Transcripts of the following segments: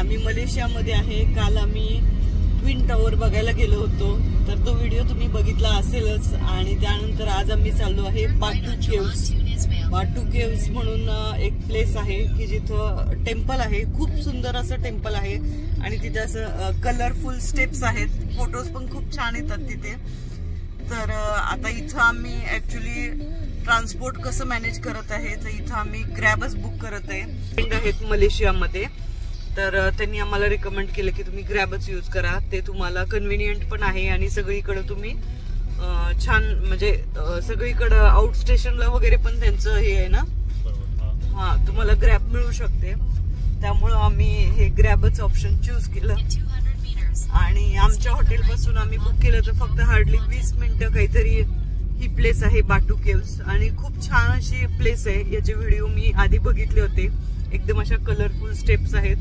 आम्ही मलेशियामध्ये आहे. काल आम्ही ट्विन टॉवर बघायला गेलो होतो, तर तो व्हिडिओ तुम्ही बघितला असेलच. आणि त्यानंतर आज आम्ही चाललो आहे बाटू केव्स. बाटू केव्स म्हणून एक प्लेस आहे की जिथं टेम्पल आहे, खूप सुंदर असं टेम्पल आहे आणि तिथे असं कलरफुल स्टेप्स आहेत. फोटोज पण खूप छान येतात तिथे. तर आता इथं आम्ही ऍक्च्युली ट्रान्सपोर्ट कसं मॅनेज करत आहे, तर इथं आम्ही ग्रॅबच बुक करत आहे. फ्रेंड आहेत मलेशियामध्ये, तर त्यांनी आम्हाला रिकमेंड केलं की तुम्ही ग्रॅबच यूज करा, ते तुम्हाला कन्व्हिनियंट पण आहे आणि सगळीकडे तुम्ही छान म्हणजे सगळीकडे आउट स्टेशनला वगैरे पण त्यांचं हे आहे ना, हा तुम्हाला ग्रॅब मिळू शकते. त्यामुळं आम्ही हे ग्रॅबच ऑप्शन चूज केलं आणि आमच्या हॉटेल पासून आम्ही बुक केलं तर फक्त हार्डली 20 मिनिटं काहीतरी ही प्लेस आहे बाटू केव्स. आणि खूप छान अशी प्लेस आहे. याचे व्हिडिओ मी आधी बघितले होते. एकदम अशा कलरफुल स्टेप्स आहेत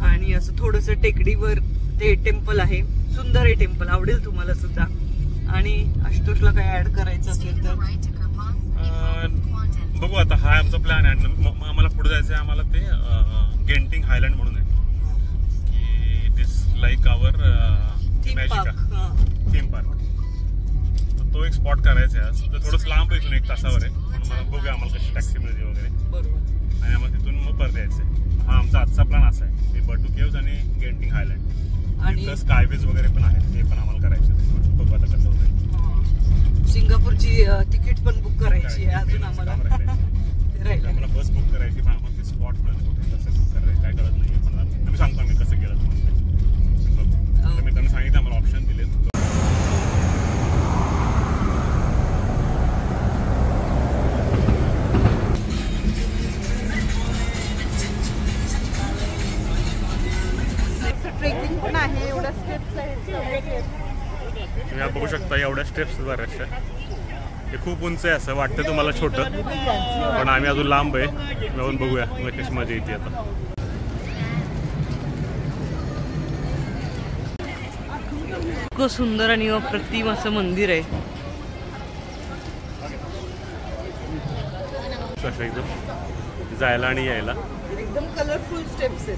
आणि असं थोडस टेकडीवर ते टेम्पल आहे. सुंदर आहे टेम्पल, आवडेल तुम्हाला सुद्धा. आणि आशुतोषला काय ऍड करायचं असेल तर बघू. आता हा आमचा प्लॅन आहे. आम्हाला पुढे जायचं आहे. आम्हाला ते गेंटिंग हायलँड म्हणून आहे की it is like our theme park. तो एक स्पॉट करायचा आहे आज. तर थोडंसं लांब इथून 1 तासावर आहे, म्हणून मला बघूया आम्हाला कशी टॅक्सी मिळते वगैरे. बरोबर. आणि आम्हाला तिथून मग परत यायचंय. हा आमचा आजचा प्लॅन असा आहे की बाटू केव्स आणि गेंटिंग हायलँड आणि स्कायवेज वगैरे पण आहेत, ते पण आम्हाला करायचे. बघू आता कसं होतं. सिंगापूरची तिकीट पण बुक करायची आहे अजून आम्हाला. आम्हाला बस बुक करायची, पण आम्हाला ते स्पॉट कसं करायचं काय कळत नाही. पण तुम्ही सांगतो आम्ही कसं केलं तुम्हाला. मी त्यांना सांगितलं आम्हाला ऑप्शन दिलेत. ट्रेकिंग पण आहे, एवढ्या स्टेप्स आहेत. तुम्ही बघू शकता एवढ्या स्टेप्स बऱ्याचशा. हे खूप उंच आहे असं वाटतं तुम्हाला छोटं, पण आम्ही अजून लांब आहे. जाऊन बघूया मग कशी मजा येते. आता इतकं सुंदर आणि अप्रतिम असं मंदिर आहे. एकदम जायला आणि यायला एकदम कलरफुल स्टेप्स आहेत.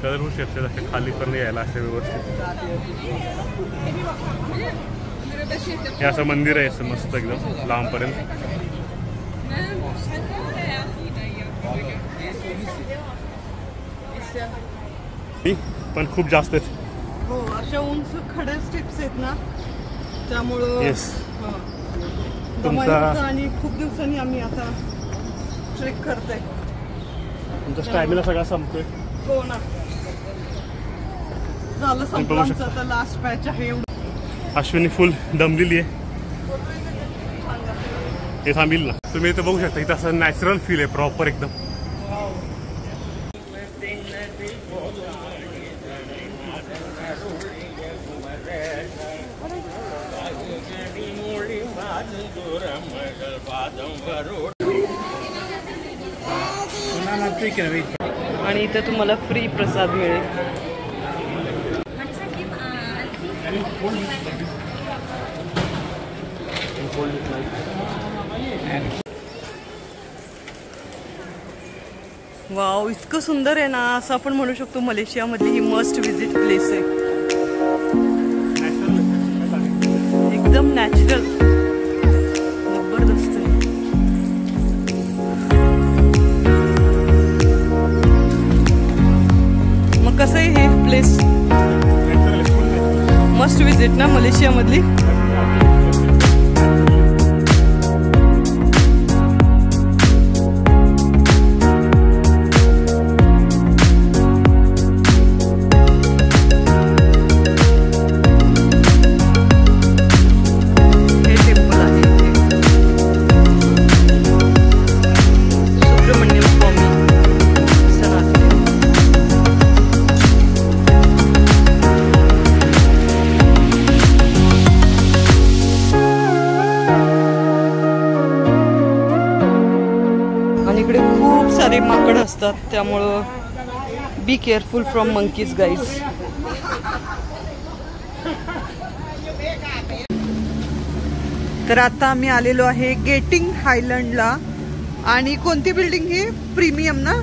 कलरफुल स्टेप्स आहेत असे खाली पण यायला असे व्यवस्थित. हे असं मंदिर आहे असं मस्त एकदम लांबपर्यंत. पण खूप जास्त आहेत. हो, अशा उंच खड्या स्टेप्स आहेत ना, त्यामुळं येस तुमचा आणि खूप दिवसांनी आम्ही आता ट्रेक करतोय. तुमचा स्टॅमिना सगळा संपतोय. हो ना, झालं संपलं आमचं आता लास्ट पॅच आहे. अश्विनी फुल दमलेली आहे. हे थांबील ना. तुम्ही इथं बघू शकता, इथं असं नॅचरल फील आहे प्रॉपर एकदम. आणि इथं तुम्हाला फ्री प्रसाद मिळेल. वाव, इतकं सुंदर आहे ना. असं आपण म्हणू शकतो मलेशियामधली ही मस्ट विजिट प्लेस आहे. एकदम नॅचरल, जबरदस्त आहे. मग कसं आहे हे प्लेस? मस्ट विजिट ना मलेशियामधली. माकड असतात, त्यामुळं be careful from monkeys guys. तर आता आम्ही आलेलो आहे गेटिंग हायलँडला. आणि कोणती बिल्डिंग ही? प्रीमियम ना?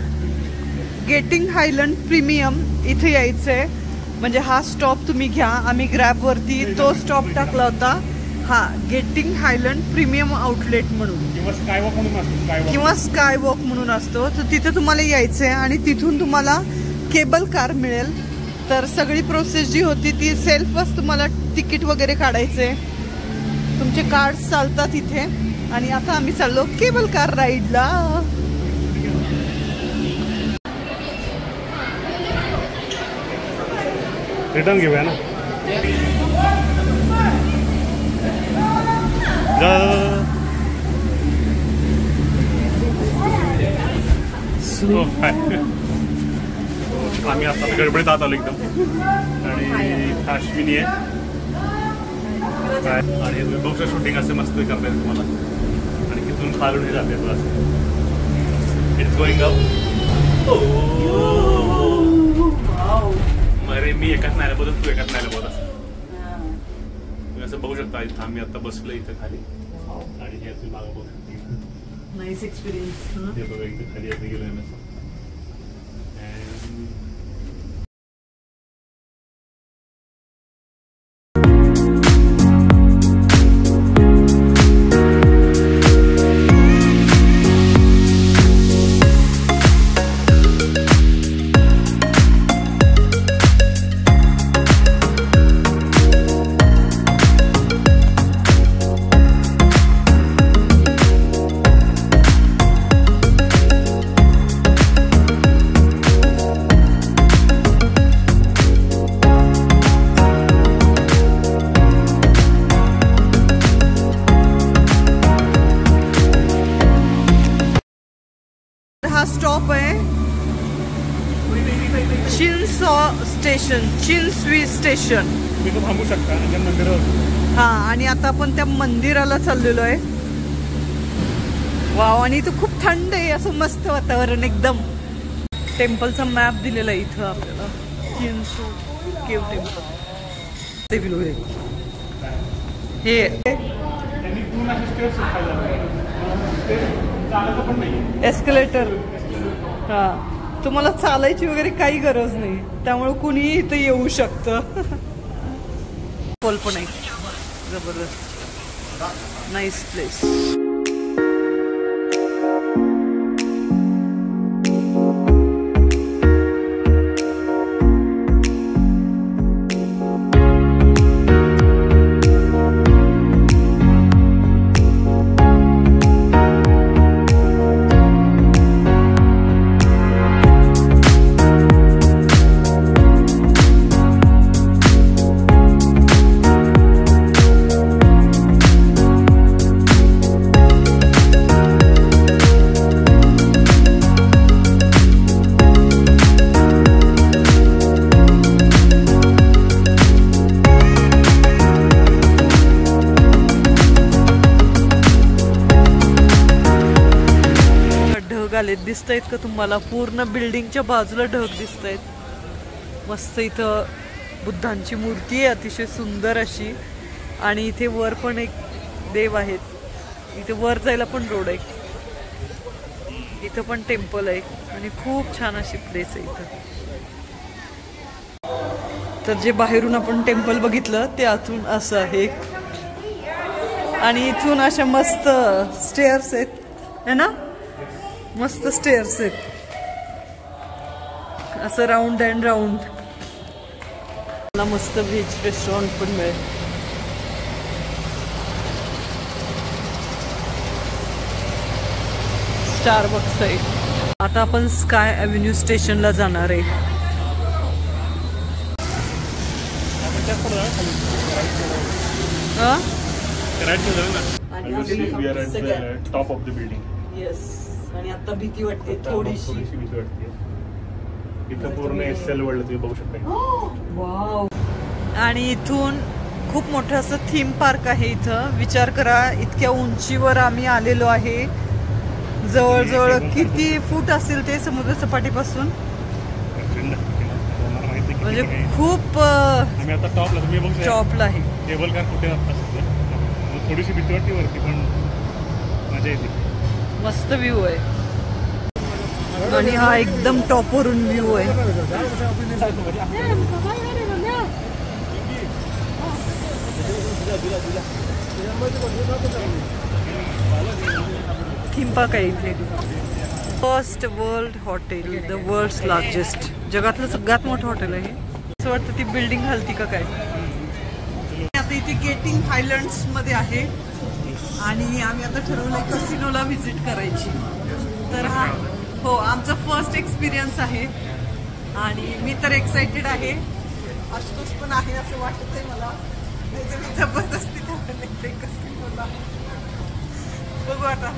गेटिंग हायलंड प्रीमियम इथे यायचंय. म्हणजे हा स्टॉप तुम्ही घ्या. आम्ही ग्रॅब वरती तो स्टॉप टाकला होता. हा गेटिंग हायलंड प्रीमियम आउटलेट म्हणून किंवा स्काय वॉक म्हणून असतो. तर तिथे तुम्हाला यायचंय आणि तिथून तुम्हाला केबल कार मिळेल. तर सगळी प्रोसेस जी होती ती सेल्फच तुम्हाला तिकीट वगैरे काढायचे. तुमचे कार्ड चालतात इथे. आणि आता आम्ही चाललो केबल कार राईडला. रिटर्न घेऊया ना. आम्ही आता गडबडीत आत आलो एकदम. आणि अश्विनी आहे आणि बघू शूटिंग असे मस्त करता येईल तुम्हाला. आणि तिथून खालून हे जाते बस. It's going up. अरे मी एकाच नाही बोलत, तू एकाच नाही बोलत. तुम्ही असं बघू शकता. इथं आम्ही आता बसलो इथं खाली. आणि हे तुम्ही मागं बघू शकता. Nice experience. हे बघा इथं खाली असं गेलो आहे. स्टॉप आहे चिन्सॉ स्टेशन, चिन्सवी स्टेशन. थांबू शकता. हा आणि आता आपण त्या मंदिराला चाललेलो आहे. वाव. आणि इथं खूप थंड आहे. असं मस्त वातावरण एकदम. टेम्पलचा मॅप दिलेला आहे इथं आपल्याला. चिन्सॉ केव टेम्पल ते बिलो हे एस्केलेटर. हा तुम्हाला चालायची वगैरे काही गरज नाही. त्यामुळे कुणीही इथं येऊ शकतं. पण आहे जबरदस्त. Nice place. दिसत आहेत का तुम्हाला? पूर्ण बिल्डिंगच्या बाजूला ढग दिसत आहेत. मस्त इथं बुद्धांची मूर्ती आहे अतिशय सुंदर अशी. आणि इथे वर पण एक देव आहेत. इथे वर जायला पण रोड आहे. इथं पण टेम्पल आहे आणि खूप छान अशी प्लेस आहे इथं. तर जे बाहेरून आपण टेम्पल बघितलं ते आतून असं आहे. आणि इथून अशा मस्त स्टेअर्स आहेत है ना. मस्त स्टेअर्स आहेत. असं राऊंड अँड राऊंड. मला मस्त व्हेज रेस्टॉरंट पण मिळेल. स्टारबक्स आहे. आता आपण स्काय अव्हेन्यू स्टेशनला जाणार आहे. Top of the building. Yes. आणि आता भीती वाटते थोडीशी. भीती वाटते. इथं पूर्ण एसएल वर्ल्ड तुम्ही बघू शकता. वाव. आणि इथून खूप मोठं असं थीम पार्क आहे इथं. विचार करा इतक्या उंचीवर आम्ही आलेलो आहे. जवळजवळ किती फूट असेल ते समुद्र सपाटीपासून. म्हणजे खूप आम्ही आता टॉपला. तुम्ही बघू टॉपला आहे. केबल कार कुठे थोडीशी भीती वाटते वरती पण मजा येते. मस्त व्ह्यू आहे. आणि हा एकदम टॉपवरून व्ह्यू आहे. थीम पार्क आहे इथे. First world hotel, the world's largest, जगातलं सगळ्यात मोठं हॉटेल आहे. असं वाटतं ती बिल्डिंग हलती का काय. आता इथे गेटिंग हायलँड्स मध्ये आहे आणि आम्ही आता ठरवलंय कसिनोला व्हिजिट करायची. तर हा हो आमचा फर्स्ट एक्सपिरियन्स आहे आणि मी तर एक्साइटेड आहे. आशुतोष पण आहे असं वाटत आहे मला. मी जबरदस्ती ठरवले कसिनोला. बघू आता.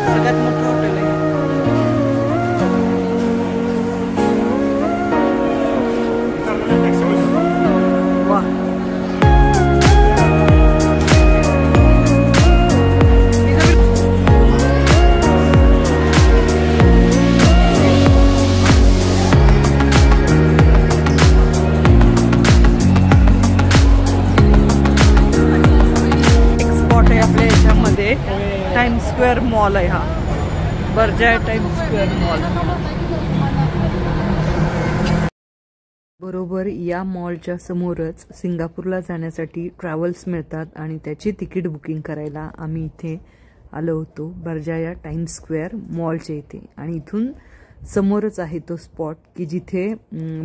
सगळ्यात मोठं हॉटेल आहे. वा एक स्पॉट आहे आपल्या याच्यामध्ये. टाइम्स स्क्वेअर मॉल आहे हा. बर्जाया टाइम्स स्क्वेअर मॉल. बरोबर या मॉलच्या समोरच सिंगापूरला जाण्यासाठी ट्रॅव्हल्स मिळतात आणि त्याची तिकीट बुकिंग करायला आम्ही इथे आलो होतो. बर्जाया टाइम्स स्क्वेअर मॉलच्या इथे. आणि इथून समोरच आहे तो स्पॉट की जिथे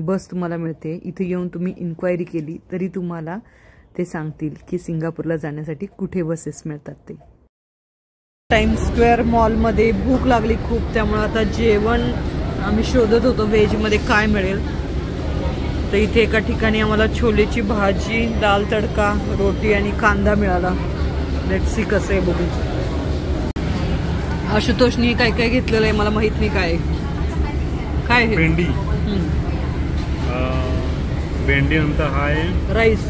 बस तुम्हाला मिळते. इथे येऊन तुम्ही इन्क्वायरी केली तरी तुम्हाला ते सांगतील की सिंगापूरला जाण्यासाठी कुठे बसेस मिळतात ते. टाइम्स स्क्वेअर मॉलमध्ये भूक लागली खूप, त्यामुळे आता जेवण आम्ही शोधत होतो व्हेजमध्ये काय मिळेल. तर इथे एका ठिकाणी आम्हाला छोलेची भाजी, दाल तडका, रोटी आणि कांदा मिळाला. लेट्स सी कसं आहे बघू. आशुतोषनी काय काय घेतलेलं आहे मला माहित नाही. काय आहे? भेंडी. भेंडी नंतर हा आहे राईस.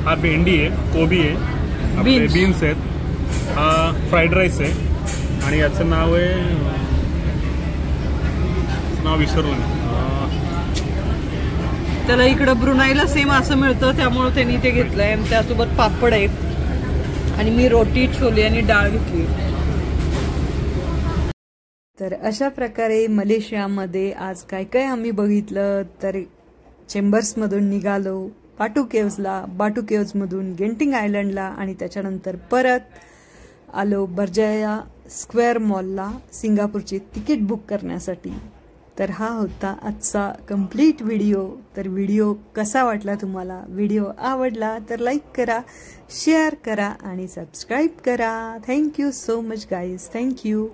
हा भेंडी आहे, कोबी आहे, बीन्स आहेत. हा फ्राईड राईस आहे आणि याचं नाव आहे, नाव विसरलो मी. त्याला इकडं ब्रुनाईला सेम असं मिळतं त्यामुळे त्यांनी ते घेतलंय. आणि त्यासोबत पापड आहेत आणि मी रोटी, छोले आणि डाळ घेतली. तर अशा प्रकारे मलेशियामध्ये आज काय काय आम्ही बघितलं. तर चेंबर्समधून निघालो बाटू केव्सला, बाटू केव्समधून गेंटिंग आयलंडला आणि त्याच्यानंतर परत आलो बर्जाया स्क्वेअर मॉलला सिंगापूरची तिकीट बुक करण्यासाठी. तर हा होता आजचा कंप्लीट व्हिडिओ. तर व्हिडिओ कसा वाटला तुम्हाला? व्हिडिओ आवडला तर लाईक करा, शेअर करा आणि सबस्क्राईब करा. Thank you so much guys. Thank you.